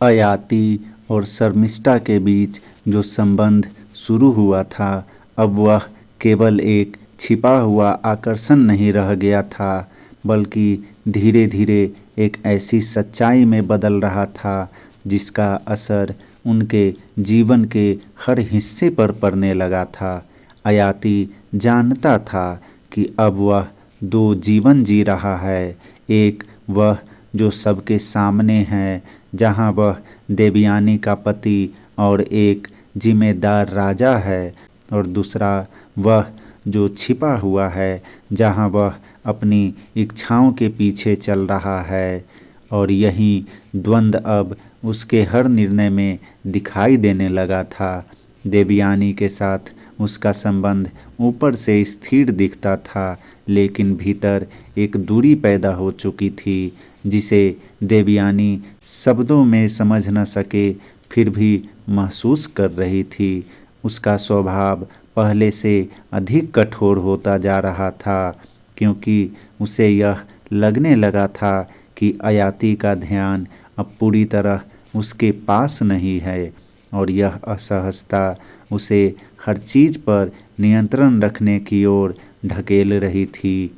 अयाति और शर्मिष्ठा के बीच जो संबंध शुरू हुआ था, अब वह केवल एक छिपा हुआ आकर्षण नहीं रह गया था, बल्कि धीरे धीरे एक ऐसी सच्चाई में बदल रहा था जिसका असर उनके जीवन के हर हिस्से पर पड़ने लगा था। अयाति जानता था कि अब वह दो जीवन जी रहा है, एक वह जो सबके सामने है, जहाँ वह देवयानी का पति और एक जिम्मेदार राजा है, और दूसरा वह जो छिपा हुआ है, जहाँ वह अपनी इच्छाओं के पीछे चल रहा है। और यही द्वंद्व अब उसके हर निर्णय में दिखाई देने लगा था। देवयानी के साथ उसका संबंध ऊपर से स्थिर दिखता था, लेकिन भीतर एक दूरी पैदा हो चुकी थी जिसे देवयानी शब्दों में समझ न सके, फिर भी महसूस कर रही थी। उसका स्वभाव पहले से अधिक कठोर होता जा रहा था, क्योंकि उसे यह लगने लगा था कि अयाति का ध्यान अब पूरी तरह उसके पास नहीं है, और यह असहजता उसे हर चीज़ पर नियंत्रण रखने की ओर ढकेल रही थी।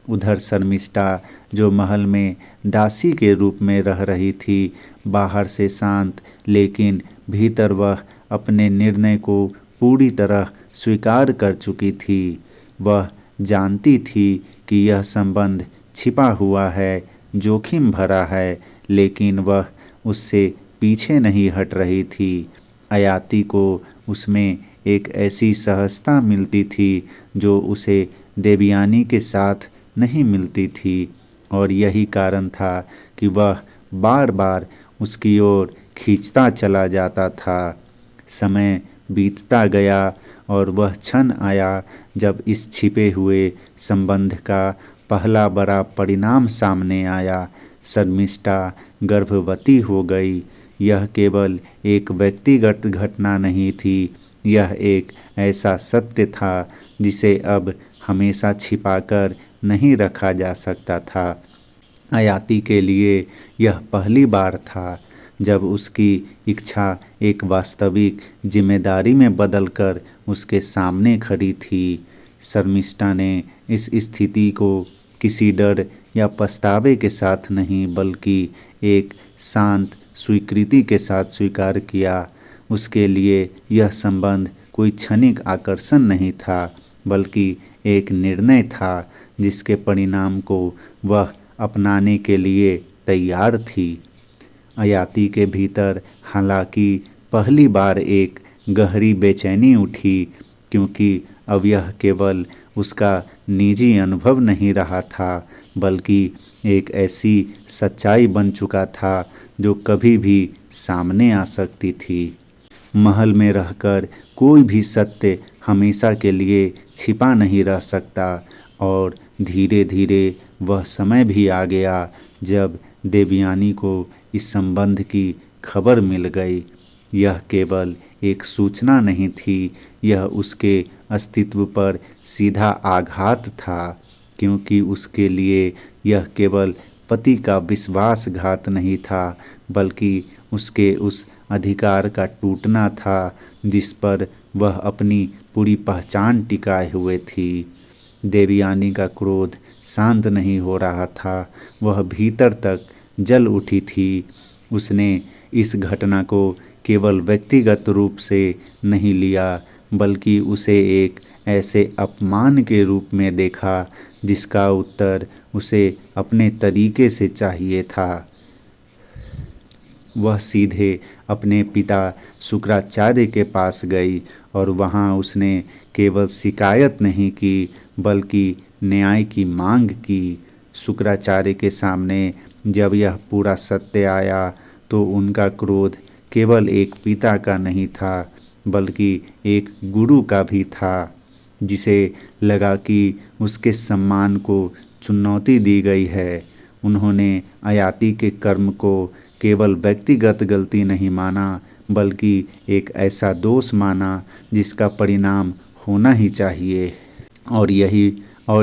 उधर शर्मिष्ठा, जो महल में दासी के रूप में रह रही थी, बाहर से शांत, लेकिन भीतर वह अपने निर्णय को पूरी तरह स्वीकार कर चुकी थी। वह जानती थी कि यह संबंध छिपा हुआ है, जोखिम भरा है, लेकिन वह उससे पीछे नहीं हट रही थी। अयाति को उसमें एक ऐसी सहजता मिलती थी जो उसे देवयानी के साथ नहीं मिलती थी, और यही कारण था कि वह बार बार उसकी ओर खींचता चला जाता था। समय बीतता गया और वह क्षण आया जब इस छिपे हुए संबंध का पहला बड़ा परिणाम सामने आया। शर्मिष्ठा गर्भवती हो गई। यह केवल एक व्यक्तिगत घटना नहीं थी, यह एक ऐसा सत्य था जिसे अब हमेशा छिपाकर नहीं रखा जा सकता था। अयाति के लिए यह पहली बार था जब उसकी इच्छा एक वास्तविक जिम्मेदारी में बदलकर उसके सामने खड़ी थी। शर्मिष्ठा ने इस स्थिति को किसी डर या पछतावे के साथ नहीं, बल्कि एक शांत स्वीकृति के साथ स्वीकार किया। उसके लिए यह संबंध कोई क्षणिक आकर्षण नहीं था, बल्कि एक निर्णय था जिसके परिणाम को वह अपनाने के लिए तैयार थी। अयाति के भीतर हालांकि पहली बार एक गहरी बेचैनी उठी, क्योंकि अब यह केवल उसका निजी अनुभव नहीं रहा था, बल्कि एक ऐसी सच्चाई बन चुका था जो कभी भी सामने आ सकती थी। महल में रहकर कोई भी सत्य हमेशा के लिए छिपा नहीं रह सकता, और धीरे धीरे वह समय भी आ गया जब देवयानी को इस संबंध की खबर मिल गई। यह केवल एक सूचना नहीं थी, यह उसके अस्तित्व पर सीधा आघात था, क्योंकि उसके लिए यह केवल पति का विश्वासघात नहीं था, बल्कि उसके उस अधिकार का टूटना था जिस पर वह अपनी पूरी पहचान टिकाए हुए थी। देवयानी का क्रोध शांत नहीं हो रहा था, वह भीतर तक जल उठी थी। उसने इस घटना को केवल व्यक्तिगत रूप से नहीं लिया, बल्कि उसे एक ऐसे अपमान के रूप में देखा जिसका उत्तर उसे अपने तरीके से चाहिए था। वह सीधे अपने पिता शुक्राचार्य के पास गई और वहां उसने केवल शिकायत नहीं की, बल्कि न्याय की मांग की। शुक्राचार्य के सामने जब यह पूरा सत्य आया तो उनका क्रोध केवल एक पिता का नहीं था, बल्कि एक गुरु का भी था, जिसे लगा कि उसके सम्मान को चुनौती दी गई है। उन्होंने अयाति के कर्म को केवल व्यक्तिगत गलती नहीं माना, बल्कि एक ऐसा दोष माना जिसका परिणाम होना ही चाहिए। और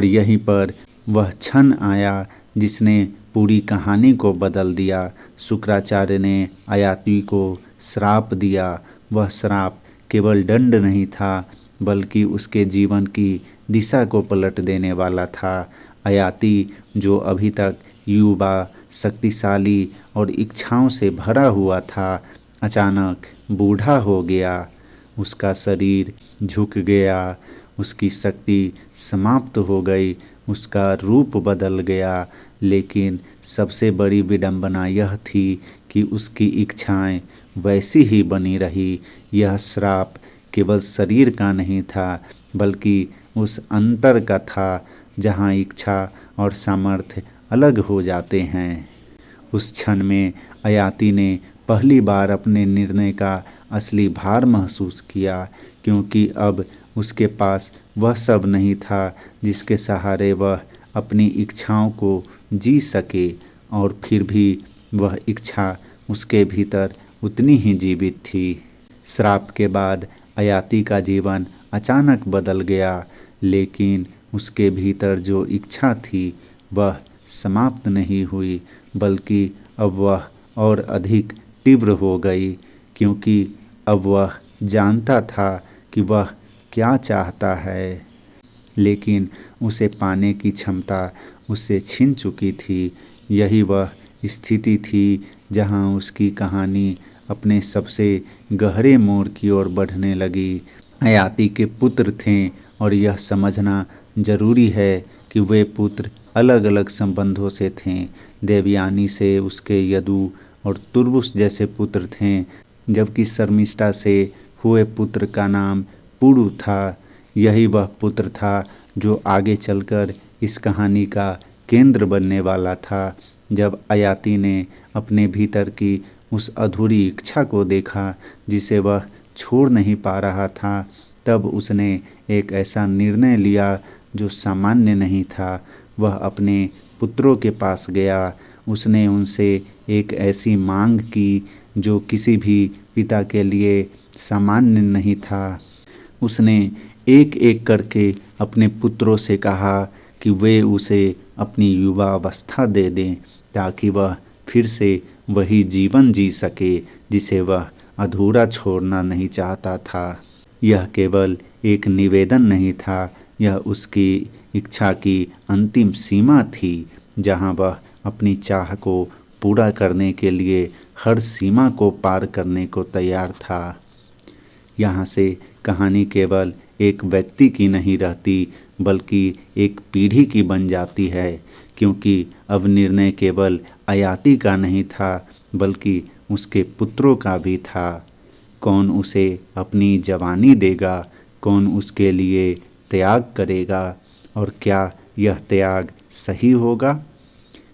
यहीं पर वह क्षण आया जिसने पूरी कहानी को बदल दिया। शुक्राचार्य ने अयाति को श्राप दिया। वह श्राप केवल दंड नहीं था बल्कि उसके जीवन की दिशा को पलट देने वाला था। अयाति जो अभी तक युवा, शक्तिशाली और इच्छाओं से भरा हुआ था, अचानक बूढ़ा हो गया। उसका शरीर झुक गया, उसकी शक्ति समाप्त हो गई, उसका रूप बदल गया। लेकिन सबसे बड़ी विडंबना यह थी कि उसकी इच्छाएं वैसी ही बनी रही। यह श्राप केवल शरीर का नहीं था बल्कि उस अंतर का था जहाँ इच्छा और सामर्थ्य अलग हो जाते हैं। उस क्षण में अयाति ने पहली बार अपने निर्णय का असली भार महसूस किया, क्योंकि अब उसके पास वह सब नहीं था जिसके सहारे वह अपनी इच्छाओं को जी सके, और फिर भी वह इच्छा उसके भीतर उतनी ही जीवित थी। श्राप के बाद अयाति का जीवन अचानक बदल गया, लेकिन उसके भीतर जो इच्छा थी वह समाप्त नहीं हुई, बल्कि अब वह और अधिक तीव्र हो गई, क्योंकि अब वह जानता था कि वह क्या चाहता है, लेकिन उसे पाने की क्षमता उससे छिन चुकी थी। यही वह स्थिति थी जहां उसकी कहानी अपने सबसे गहरे मोड़ की ओर बढ़ने लगी। अयाति के पुत्र थे और यह समझना जरूरी है कि वे पुत्र अलग अलग संबंधों से थे। देवयानी से उसके यदु और तुर्बुस जैसे पुत्र थे, जबकि शर्मिष्ठा से हुए पुत्र का नाम पुरु था। यही वह पुत्र था जो आगे चलकर इस कहानी का केंद्र बनने वाला था। जब अयाति ने अपने भीतर की उस अधूरी इच्छा को देखा जिसे वह छोड़ नहीं पा रहा था, तब उसने एक ऐसा निर्णय लिया जो सामान्य नहीं था। वह अपने पुत्रों के पास गया। उसने उनसे एक ऐसी मांग की जो किसी भी पिता के लिए सामान्य नहीं था। उसने एक एक करके अपने पुत्रों से कहा कि वे उसे अपनी युवावस्था दे दें, ताकि वह फिर से वही जीवन जी सके जिसे वह अधूरा छोड़ना नहीं चाहता था। यह केवल एक निवेदन नहीं था, यह उसकी इच्छा की अंतिम सीमा थी, जहां वह अपनी चाह को पूरा करने के लिए हर सीमा को पार करने को तैयार था। यहाँ से कहानी केवल एक व्यक्ति की नहीं रहती बल्कि एक पीढ़ी की बन जाती है, क्योंकि अब निर्णय केवल अयाति का नहीं था बल्कि उसके पुत्रों का भी था। कौन उसे अपनी जवानी देगा, कौन उसके लिए त्याग करेगा, और क्या यह त्याग सही होगा?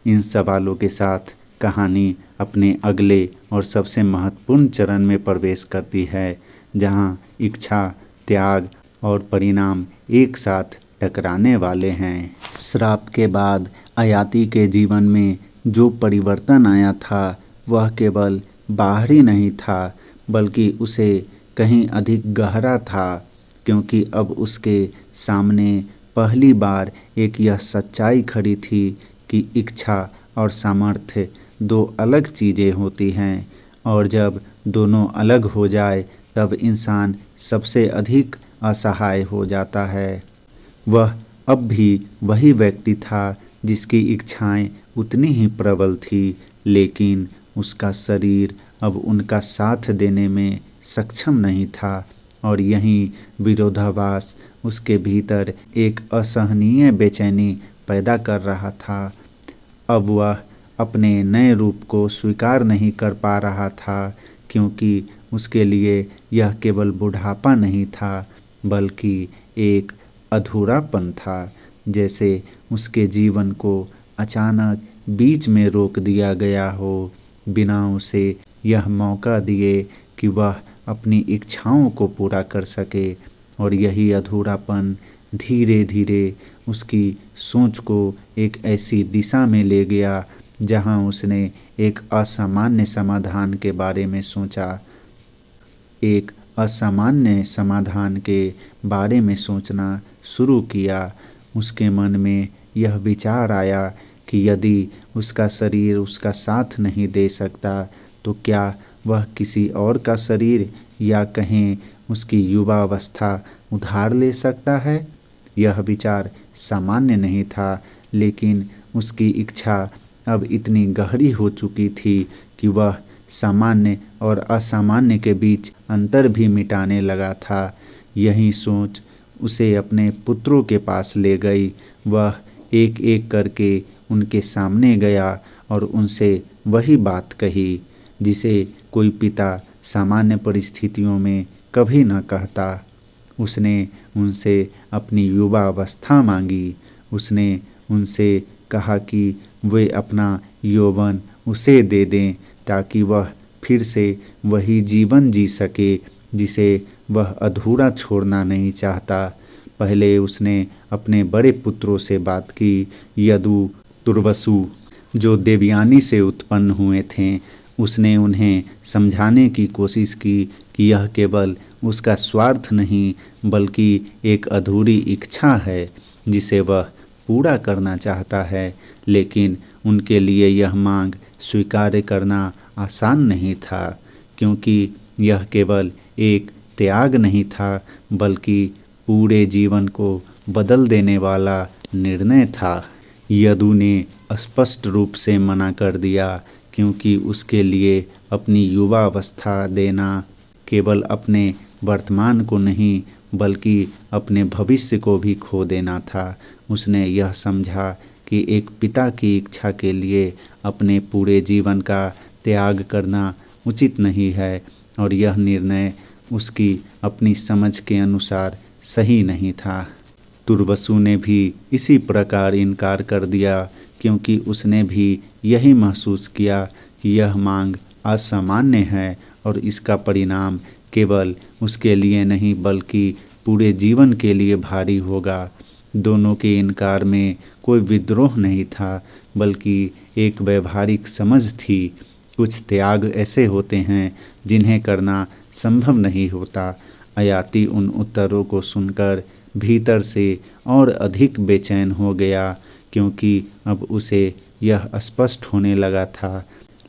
इन सवालों के साथ कहानी अपने अगले और सबसे महत्वपूर्ण चरण में प्रवेश करती है, जहां इच्छा, त्याग और परिणाम एक साथ टकराने वाले हैं। श्राप के बाद अयाति के जीवन में जो परिवर्तन आया था वह केवल बाहरी नहीं था बल्कि उसे कहीं अधिक गहरा था, क्योंकि अब उसके सामने पहली बार एक यह सच्चाई खड़ी थी कि इच्छा और सामर्थ्य दो अलग चीज़ें होती हैं, और जब दोनों अलग हो जाए तब इंसान सबसे अधिक असहाय हो जाता है। वह अब भी वही व्यक्ति था जिसकी इच्छाएं उतनी ही प्रबल थी, लेकिन उसका शरीर अब उनका साथ देने में सक्षम नहीं था, और यही विरोधाभास उसके भीतर एक असहनीय बेचैनी पैदा कर रहा था। अब वह अपने नए रूप को स्वीकार नहीं कर पा रहा था, क्योंकि उसके लिए यह केवल बुढ़ापा नहीं था बल्कि एक अधूरापन था, जैसे उसके जीवन को अचानक बीच में रोक दिया गया हो, बिना उसे यह मौका दिए कि वह अपनी इच्छाओं को पूरा कर सके। और यही अधूरापन धीरे धीरे उसकी सोच को एक ऐसी दिशा में ले गया जहां उसने एक असामान्य समाधान के बारे में सोचा। एक असामान्य समाधान के बारे में सोचना शुरू किया। उसके मन में यह विचार आया कि यदि उसका शरीर उसका साथ नहीं दे सकता तो क्या वह किसी और का शरीर या कहें उसकी युवावस्था उधार ले सकता है। यह विचार सामान्य नहीं था, लेकिन उसकी इच्छा अब इतनी गहरी हो चुकी थी कि वह सामान्य और असामान्य के बीच अंतर भी मिटाने लगा था। यही सोच उसे अपने पुत्रों के पास ले गई। वह एक एक करके उनके सामने गया और उनसे वही बात कही जिसे कोई पिता सामान्य परिस्थितियों में कभी न कहता। उसने उनसे अपनी युवावस्था मांगी। उसने उनसे कहा कि वे अपना यौवन उसे दे दें ताकि वह फिर से वही जीवन जी सके जिसे वह अधूरा छोड़ना नहीं चाहता। पहले उसने अपने बड़े पुत्रों से बात की, यदु, तुर्वसु, जो देवयानी से उत्पन्न हुए थे। उसने उन्हें समझाने की कोशिश की कि यह केवल उसका स्वार्थ नहीं बल्कि एक अधूरी इच्छा है जिसे वह पूरा करना चाहता है, लेकिन उनके लिए यह मांग स्वीकार करना आसान नहीं था, क्योंकि यह केवल एक त्याग नहीं था बल्कि पूरे जीवन को बदल देने वाला निर्णय था। यदु ने स्पष्ट रूप से मना कर दिया, क्योंकि उसके लिए अपनी युवावस्था देना केवल अपने वर्तमान को नहीं बल्कि अपने भविष्य को भी खो देना था। उसने यह समझा कि एक पिता की इच्छा के लिए अपने पूरे जीवन का त्याग करना उचित नहीं है और यह निर्णय उसकी अपनी समझ के अनुसार सही नहीं था। तुर्वसु ने भी इसी प्रकार इनकार कर दिया, क्योंकि उसने भी यही महसूस किया कि यह मांग असामान्य है और इसका परिणाम केवल उसके लिए नहीं बल्कि पूरे जीवन के लिए भारी होगा। दोनों के इनकार में कोई विद्रोह नहीं था बल्कि एक व्यवहारिक समझ थी। कुछ त्याग ऐसे होते हैं जिन्हें करना संभव नहीं होता। अयाती उन उत्तरों को सुनकर भीतर से और अधिक बेचैन हो गया, क्योंकि अब उसे यह स्पष्ट होने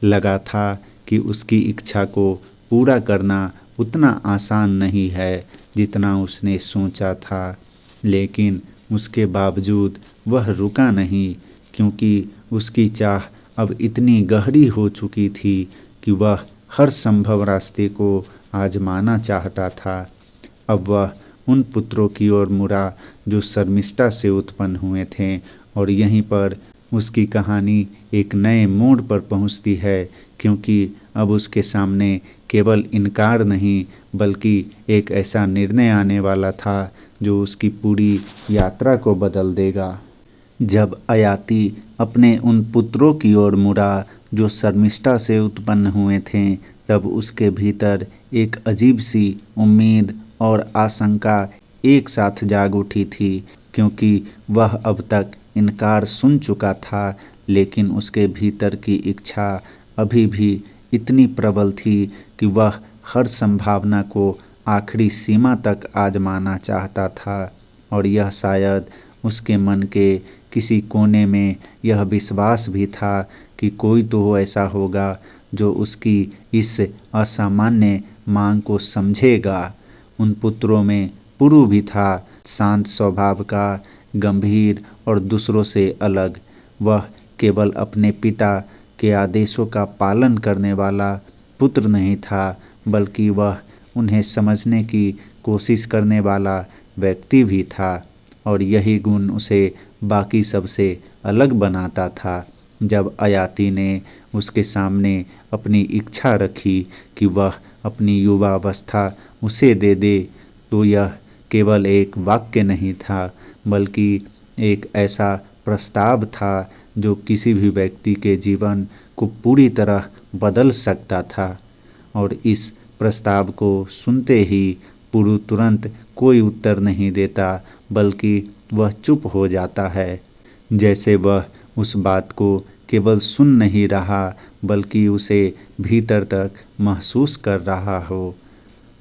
लगा था कि उसकी इच्छा को पूरा करना उतना आसान नहीं है जितना उसने सोचा था। लेकिन उसके बावजूद वह रुका नहीं, क्योंकि उसकी चाह अब इतनी गहरी हो चुकी थी कि वह हर संभव रास्ते को आजमाना चाहता था। अब वह उन पुत्रों की ओर मुड़ा जो शर्मिष्ठा से उत्पन्न हुए थे, और यहीं पर उसकी कहानी एक नए मोड़ पर पहुंचती है, क्योंकि अब उसके सामने केवल इनकार नहीं बल्कि एक ऐसा निर्णय आने वाला था जो उसकी पूरी यात्रा को बदल देगा। जब अयाती अपने उन पुत्रों की ओर मुड़ा जो शर्मिष्ठा से उत्पन्न हुए थे, तब उसके भीतर एक अजीब सी उम्मीद और आशंका एक साथ जाग उठी थी, क्योंकि वह अब तक इनकार सुन चुका था, लेकिन उसके भीतर की इच्छा अभी भी इतनी प्रबल थी कि वह हर संभावना को आखिरी सीमा तक आजमाना चाहता था। और यह शायद उसके मन के किसी कोने में यह विश्वास भी था कि कोई तो ऐसा होगा जो उसकी इस असामान्य मांग को समझेगा। उन पुत्रों में पुरु भी था, शांत स्वभाव का, गंभीर और दूसरों से अलग। वह केवल अपने पिता के आदेशों का पालन करने वाला पुत्र नहीं था, बल्कि वह उन्हें समझने की कोशिश करने वाला व्यक्ति भी था, और यही गुण उसे बाकी सबसे अलग बनाता था। जब अयाती ने उसके सामने अपनी इच्छा रखी कि वह अपनी युवावस्था उसे दे दे, तो यह केवल एक वाक्य नहीं था बल्कि एक ऐसा प्रस्ताव था जो किसी भी व्यक्ति के जीवन को पूरी तरह बदल सकता था। और इस प्रस्ताव को सुनते ही पुरु तुरंत कोई उत्तर नहीं देता, बल्कि वह चुप हो जाता है, जैसे वह उस बात को केवल सुन नहीं रहा बल्कि उसे भीतर तक महसूस कर रहा हो।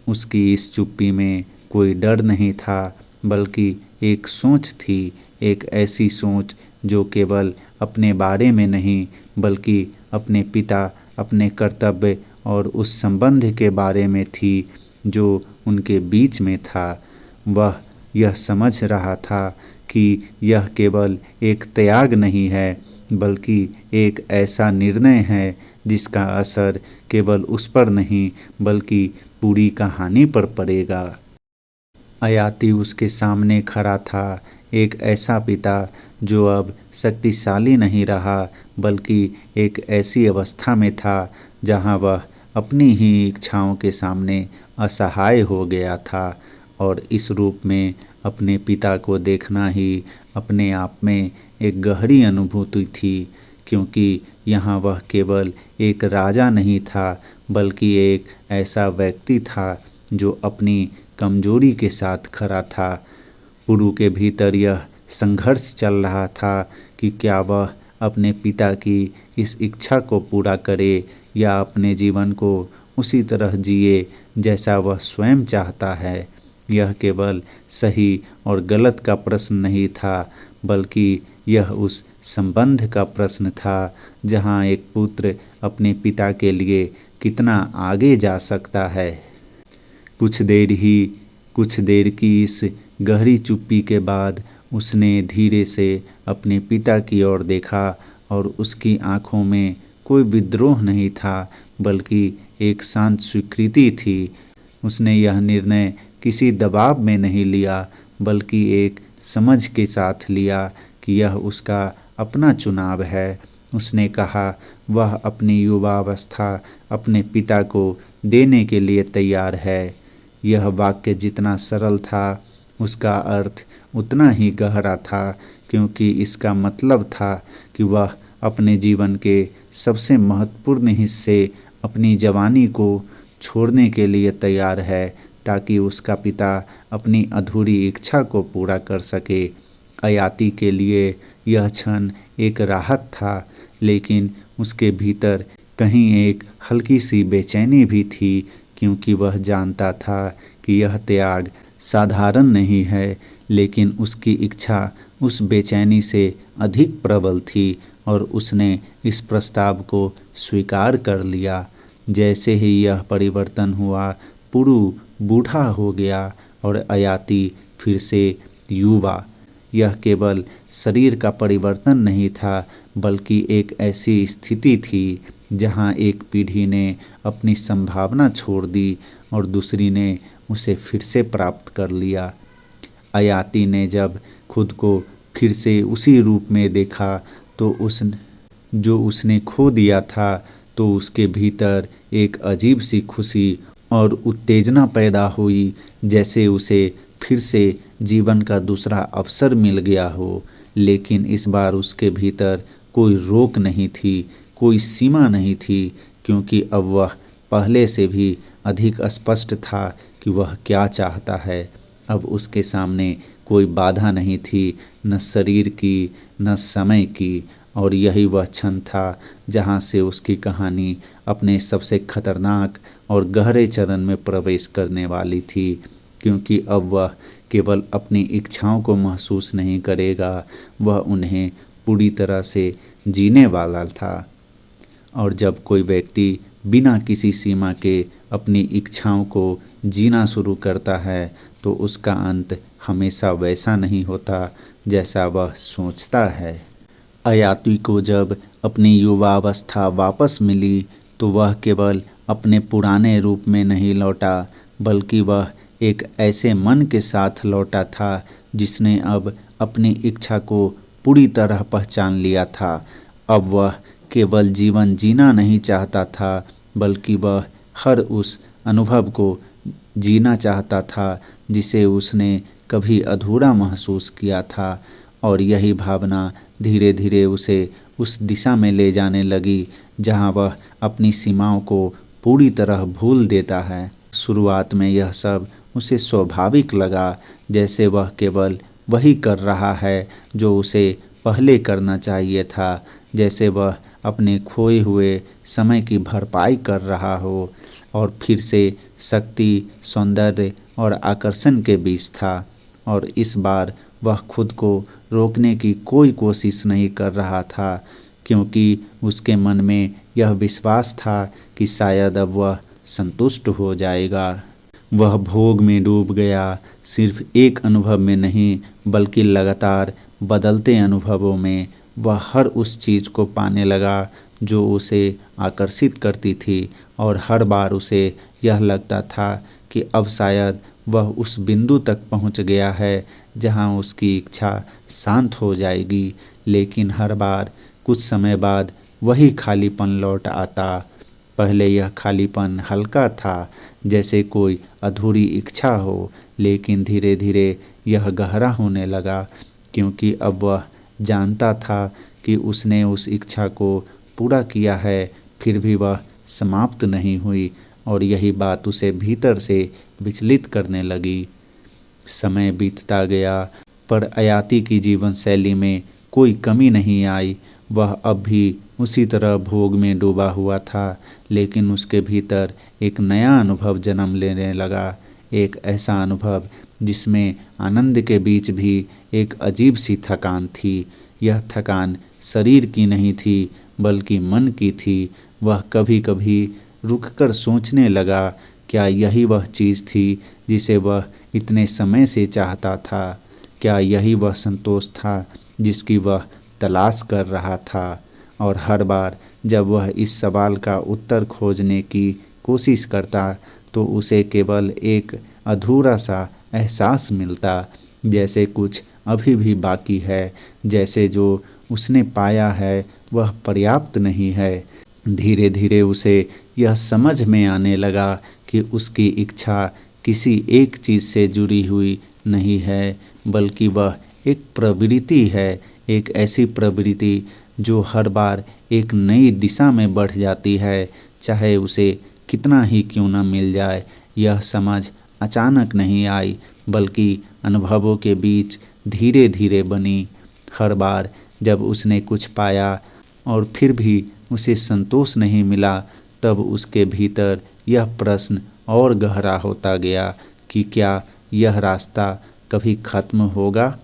उसकी इस चुप्पी में कोई डर नहीं था बल्कि एक सोच थी, एक ऐसी सोच जो केवल अपने बारे में नहीं बल्कि अपने पिता, अपने कर्तव्य और उस संबंध के बारे में थी जो उनके बीच में था। वह यह समझ रहा था कि यह केवल एक त्याग नहीं है बल्कि एक ऐसा निर्णय है जिसका असर केवल उस पर नहीं बल्कि पूरी कहानी पर पड़ेगा। अयाति उसके सामने खड़ा था, एक ऐसा पिता जो अब शक्तिशाली नहीं रहा बल्कि एक ऐसी अवस्था में था जहां वह अपनी ही इच्छाओं के सामने असहाय हो गया था। और इस रूप में अपने पिता को देखना ही अपने आप में एक गहरी अनुभूति थी, क्योंकि यहाँ वह केवल एक राजा नहीं था बल्कि एक ऐसा व्यक्ति था जो अपनी कमजोरी के साथ खड़ा था। पुरु के भीतर यह संघर्ष चल रहा था कि क्या वह अपने पिता की इस इच्छा को पूरा करे या अपने जीवन को उसी तरह जिए जैसा वह स्वयं चाहता है। यह केवल सही और गलत का प्रश्न नहीं था बल्कि यह उस संबंध का प्रश्न था जहाँ एक पुत्र अपने पिता के लिए कितना आगे जा सकता है। कुछ देर की इस गहरी चुप्पी के बाद उसने धीरे से अपने पिता की ओर देखा और उसकी आंखों में कोई विद्रोह नहीं था बल्कि एक शांत स्वीकृति थी। उसने यह निर्णय किसी दबाव में नहीं लिया बल्कि एक समझ के साथ लिया कि यह उसका अपना चुनाव है। उसने कहा वह अपनी युवावस्था अपने पिता को देने के लिए तैयार है। यह वाक्य जितना सरल था उसका अर्थ उतना ही गहरा था, क्योंकि इसका मतलब था कि वह अपने जीवन के सबसे महत्वपूर्ण हिस्से अपनी जवानी को छोड़ने के लिए तैयार है ताकि उसका पिता अपनी अधूरी इच्छा को पूरा कर सके। अयाति के लिए यह क्षण एक राहत था, लेकिन उसके भीतर कहीं एक हल्की सी बेचैनी भी थी, क्योंकि वह जानता था कि यह त्याग साधारण नहीं है, लेकिन उसकी इच्छा उस बेचैनी से अधिक प्रबल थी और उसने इस प्रस्ताव को स्वीकार कर लिया। जैसे ही यह परिवर्तन हुआ, पुरु बूढ़ा हो गया और अयाति फिर से युवा। यह केवल शरीर का परिवर्तन नहीं था बल्कि एक ऐसी स्थिति थी जहाँ एक पीढ़ी ने अपनी संभावना छोड़ दी और दूसरी ने उसे फिर से प्राप्त कर लिया। अयाति ने जब खुद को फिर से उसी रूप में देखा तो उसने खो दिया था, तो उसके भीतर एक अजीब सी खुशी और उत्तेजना पैदा हुई, जैसे उसे फिर से जीवन का दूसरा अवसर मिल गया हो। लेकिन इस बार उसके भीतर कोई रोक नहीं थी, कोई सीमा नहीं थी, क्योंकि अब वह पहले से भी अधिक स्पष्ट था कि वह क्या चाहता है। अब उसके सामने कोई बाधा नहीं थी, न शरीर की न समय की, और यही वह क्षण था जहाँ से उसकी कहानी अपने सबसे खतरनाक और गहरे चरण में प्रवेश करने वाली थी, क्योंकि अब वह केवल अपनी इच्छाओं को महसूस नहीं करेगा, वह उन्हें पूरी तरह से जीने वाला था। और जब कोई व्यक्ति बिना किसी सीमा के अपनी इच्छाओं को जीना शुरू करता है तो उसका अंत हमेशा वैसा नहीं होता जैसा वह सोचता है। अयाति को जब अपनी युवावस्था वापस मिली तो वह केवल अपने पुराने रूप में नहीं लौटा बल्कि वह एक ऐसे मन के साथ लौटा था जिसने अब अपनी इच्छा को पूरी तरह पहचान लिया था। अब वह केवल जीवन जीना नहीं चाहता था बल्कि वह हर उस अनुभव को जीना चाहता था जिसे उसने कभी अधूरा महसूस किया था, और यही भावना धीरे धीरे उसे उस दिशा में ले जाने लगी जहां वह अपनी सीमाओं को पूरी तरह भूल देता है। शुरुआत में यह सब उसे स्वाभाविक लगा, जैसे वह केवल वही कर रहा है जो उसे पहले करना चाहिए था, जैसे वह अपने खोए हुए समय की भरपाई कर रहा हो और फिर से शक्ति, सौंदर्य और आकर्षण के बीच था। और इस बार वह खुद को रोकने की कोई कोशिश नहीं कर रहा था, क्योंकि उसके मन में यह विश्वास था कि शायद अब वह संतुष्ट हो जाएगा। वह भोग में डूब गया, सिर्फ एक अनुभव में नहीं बल्कि लगातार बदलते अनुभवों में। वह हर उस चीज़ को पाने लगा जो उसे आकर्षित करती थी, और हर बार उसे यह लगता था कि अब शायद वह उस बिंदु तक पहुंच गया है जहां उसकी इच्छा शांत हो जाएगी। लेकिन हर बार कुछ समय बाद वही खालीपन लौट आता। पहले यह खालीपन हल्का था, जैसे कोई अधूरी इच्छा हो, लेकिन धीरे धीरे यह गहरा होने लगा, क्योंकि अब वह जानता था कि उसने उस इच्छा को पूरा किया है, फिर भी वह समाप्त नहीं हुई, और यही बात उसे भीतर से विचलित करने लगी। समय बीतता गया, पर अयाती की जीवन शैली में कोई कमी नहीं आई। वह अब भी उसी तरह भोग में डूबा हुआ था, लेकिन उसके भीतर एक नया अनुभव जन्म लेने लगा। एक ऐसा अनुभव जिसमें आनंद के बीच भी एक अजीब सी थकान थी। यह थकान शरीर की नहीं थी, बल्कि मन की थी। वह कभी कभी रुककर सोचने लगा, क्या यही वह चीज़ थी जिसे वह इतने समय से चाहता था? क्या यही वह संतोष था जिसकी वह तलाश कर रहा था? और हर बार जब वह इस सवाल का उत्तर खोजने की कोशिश करता, तो उसे केवल एक अधूरा सा एहसास मिलता, जैसे कुछ अभी भी बाकी है, जैसे जो उसने पाया है वह पर्याप्त नहीं है। धीरे धीरे उसे यह समझ में आने लगा कि उसकी इच्छा किसी एक चीज़ से जुड़ी हुई नहीं है, बल्कि वह एक प्रवृत्ति है, एक ऐसी प्रवृत्ति जो हर बार एक नई दिशा में बढ़ जाती है, चाहे उसे कितना ही क्यों न मिल जाए। यह समझ अचानक नहीं आई, बल्कि अनुभवों के बीच धीरे धीरे बनी। हर बार जब उसने कुछ पाया और फिर भी उसे संतोष नहीं मिला, तब उसके भीतर यह प्रश्न और गहरा होता गया कि क्या यह रास्ता कभी खत्म होगा?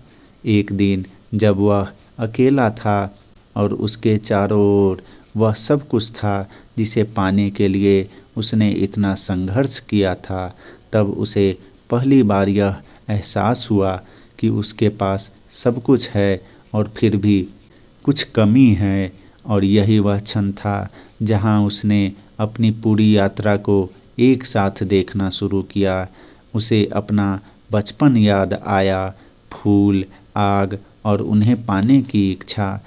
एक दिन जब वह अकेला था और उसके चारों ओर वह सब कुछ था जिसे पाने के लिए उसने इतना संघर्ष किया था, तब उसे पहली बार यह एहसास हुआ कि उसके पास सब कुछ है और फिर भी कुछ कमी है। और यही वह क्षण था जहां उसने अपनी पूरी यात्रा को एक साथ देखना शुरू किया। उसे अपना बचपन याद आया, फूल, आग और उन्हें पाने की इच्छा।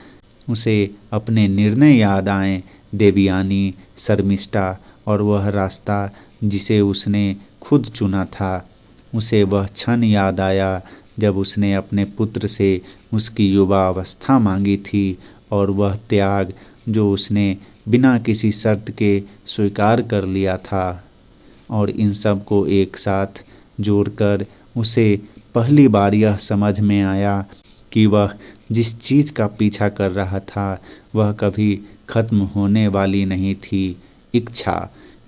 उसे अपने निर्णय याद आए, देवयानी, शर्मिष्ठा और वह रास्ता जिसे उसने खुद चुना था। उसे वह क्षण याद आया जब उसने अपने पुत्र से उसकी युवा अवस्था मांगी थी, और वह त्याग जो उसने बिना किसी शर्त के स्वीकार कर लिया था। और इन सब को एक साथ जोड़कर उसे पहली बार यह समझ में आया कि वह जिस चीज़ का पीछा कर रहा था वह कभी खत्म होने वाली नहीं थी। इच्छा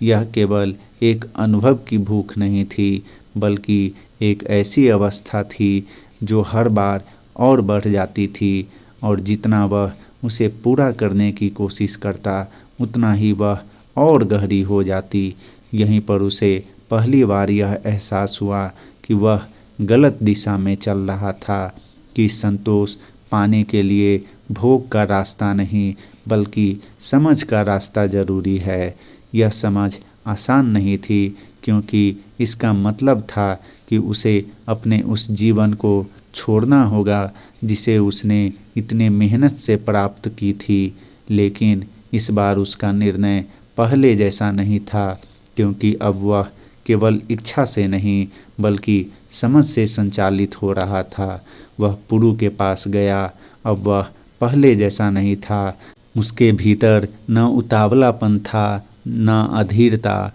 यह केवल एक अनुभव की भूख नहीं थी, बल्कि एक ऐसी अवस्था थी जो हर बार और बढ़ जाती थी, और जितना वह उसे पूरा करने की कोशिश करता, उतना ही वह और गहरी हो जाती। यहीं पर उसे पहली बार यह एहसास हुआ कि वह गलत दिशा में चल रहा था, कि संतोष पाने के लिए भोग का रास्ता नहीं बल्कि समझ का रास्ता जरूरी है। यह समझ आसान नहीं थी, क्योंकि इसका मतलब था कि उसे अपने उस जीवन को छोड़ना होगा जिसे उसने इतने मेहनत से प्राप्त की थी। लेकिन इस बार उसका निर्णय पहले जैसा नहीं था, क्योंकि अब वह केवल इच्छा से नहीं बल्कि समझ से संचालित हो रहा था। वह पुरु के पास गया। अब वह पहले जैसा नहीं था। उसके भीतर न उतावलापन था, न अधीरता।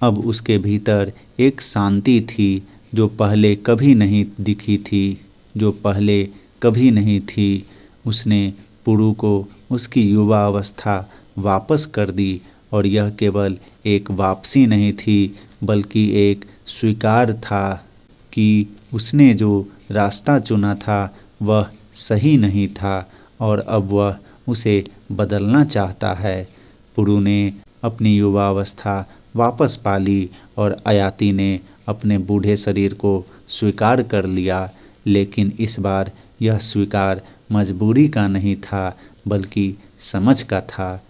अब उसके भीतर एक शांति थी जो पहले कभी नहीं दिखी थी, जो पहले कभी नहीं थी। उसने पुरु को उसकी युवा अवस्था वापस कर दी, और यह केवल एक वापसी नहीं थी बल्कि एक स्वीकार था कि उसने जो रास्ता चुना था वह सही नहीं था और अब वह उसे बदलना चाहता है। पुरु ने अपनी युवावस्था वापस पा ली और अयाति ने अपने बूढ़े शरीर को स्वीकार कर लिया, लेकिन इस बार यह स्वीकार मजबूरी का नहीं था बल्कि समझ का था।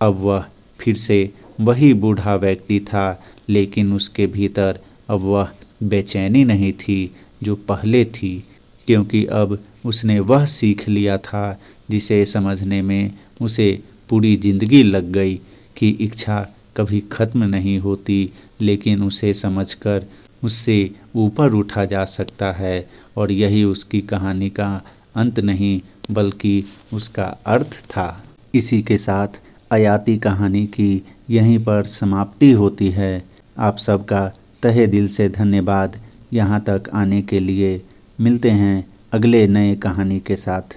अब वह फिर से वही बूढ़ा व्यक्ति था, लेकिन उसके भीतर अब वह बेचैनी नहीं थी जो पहले थी, क्योंकि अब उसने वह सीख लिया था जिसे समझने में उसे पूरी जिंदगी लग गई कि इच्छा कभी खत्म नहीं होती, लेकिन उसे समझकर उससे ऊपर उठा जा सकता है। और यही उसकी कहानी का अंत नहीं बल्कि उसका अर्थ था। इसी के साथ अयाति कहानी की यहीं पर समाप्ति होती है। आप सबका तहे दिल से धन्यवाद यहाँ तक आने के लिए। मिलते हैं अगले नए कहानी के साथ।